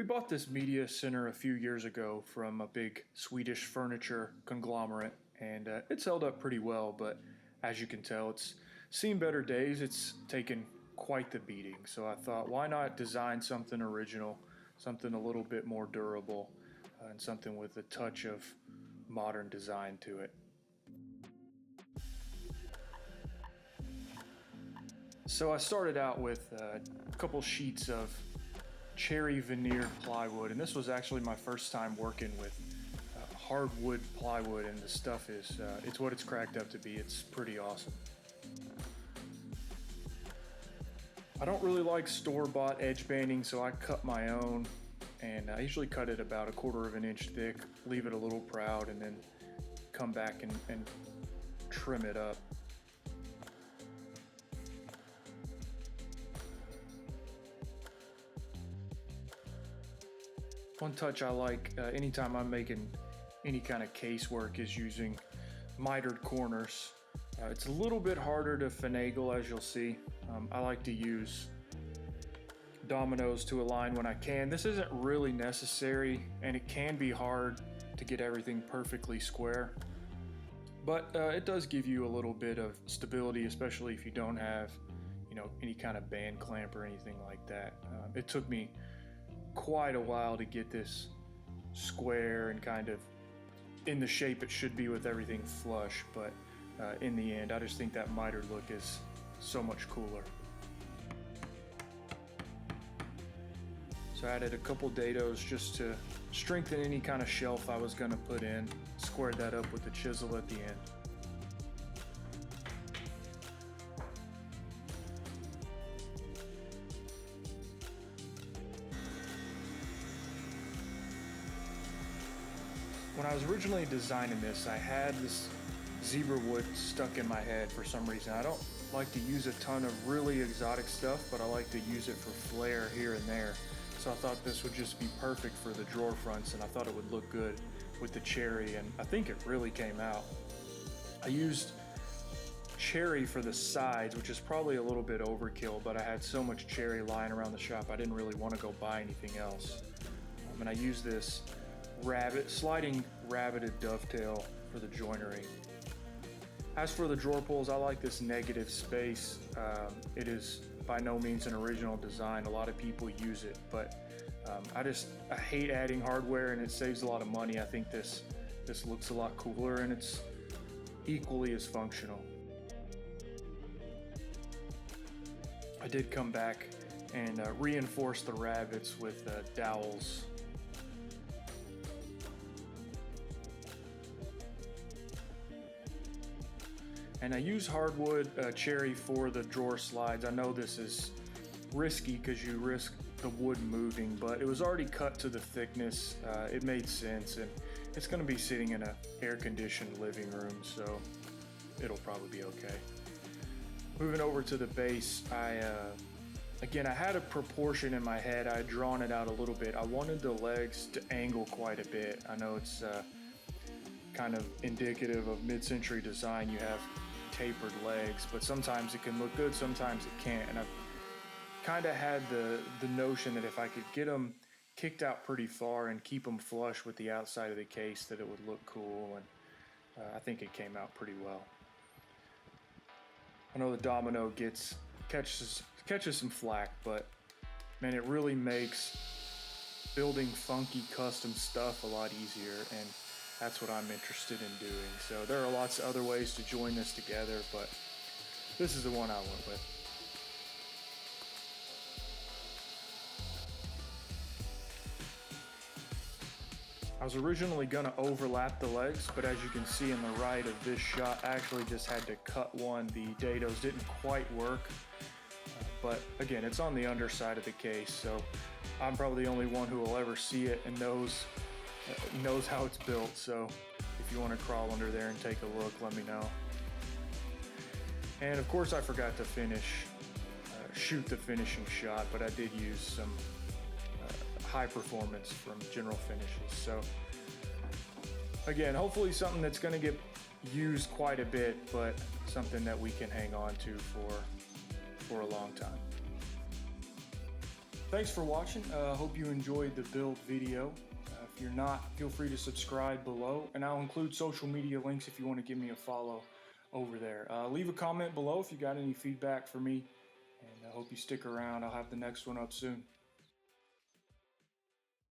We bought this media center a few years ago from a big Swedish furniture conglomerate, and it's held up pretty well, but as you can tell, it's seen better days. It's taken quite the beating. So I thought, why not design something original, something a little bit more durable, and something with a touch of modern design to it. So I started out with a couple sheets of cherry veneered plywood, and this was actually my first time working with hardwood plywood, and the stuff is it's what it's cracked up to be. It's pretty awesome. I don't really like store-bought edge banding, so I cut my own, and I usually cut it about 1/4 of an inch thick, leave it a little proud, and then come back and trim it up. One touch I like anytime I'm making any kind of casework is using mitered corners. It's a little bit harder to finagle, as you'll see. I like to use dominoes to align when I can. This isn't really necessary, and it can be hard to get everything perfectly square. But it does give you a little bit of stability, especially if you don't have, any kind of band clamp or anything like that. It took me quite a while to get this square and kind of in the shape it should be with everything flush, but in the end I just think that mitered look is so much cooler. So I added a couple dados just to strengthen any kind of shelf I was going to put in, squared that up with the chisel at the end. When I was originally designing this, I had this zebra wood stuck in my head for some reason. I don't like to use a ton of really exotic stuff, but I like to use it for flair here and there. So I thought this would just be perfect for the drawer fronts, and I thought it would look good with the cherry, and I think it really came out. I used cherry for the sides, which is probably a little bit overkill, but I had so much cherry lying around the shop I didn't really want to go buy anything else. And I used this sliding rabbeted dovetail for the joinery. As for the drawer pulls, I like this negative space. It is by no means an original design. A lot of people use it, but I hate adding hardware, and it saves a lot of money. I think this looks a lot cooler, and it's equally as functional. I did come back and reinforce the rabbets with dowels. And I use hardwood cherry for the drawer slides. I know this is risky because you risk the wood moving, but it was already cut to the thickness. It made sense, and it's going to be sitting in an air-conditioned living room, so it'll probably be okay. Moving over to the base, I had a proportion in my head. I had drawn it out a little bit. I wanted the legs to angle quite a bit. I know it's kind of indicative of mid-century design. You have tapered legs, but sometimes it can look good, sometimes it can't. And I've kind of had the notion that if I could get them kicked out pretty far and keep them flush with the outside of the case, that it would look cool, and I think it came out pretty well. I know the domino catches some flack, but man, it really makes building funky custom stuff a lot easier, and that's what I'm interested in doing. So there are lots of other ways to join this together, but this is the one I went with. I was originally going to overlap the legs, but as you can see in the right of this shot, I actually just had to cut one. The dados didn't quite work, but again, it's on the underside of the case, so I'm probably the only one who will ever see it and knows how it's built. So if you want to crawl under there and take a look, let me know. And of course I forgot to shoot the finishing shot, but I did use some high performance from General Finishes. So again, hopefully something that's going to get used quite a bit, but something that we can hang on to for a long time. Thanks for watching. Hope you enjoyed the build video. If you're not, feel free to subscribe below, and I'll include social media links if you want to give me a follow over there. Leave a comment below if you got any feedback for me, and I hope you stick around. I'll have the next one up soon.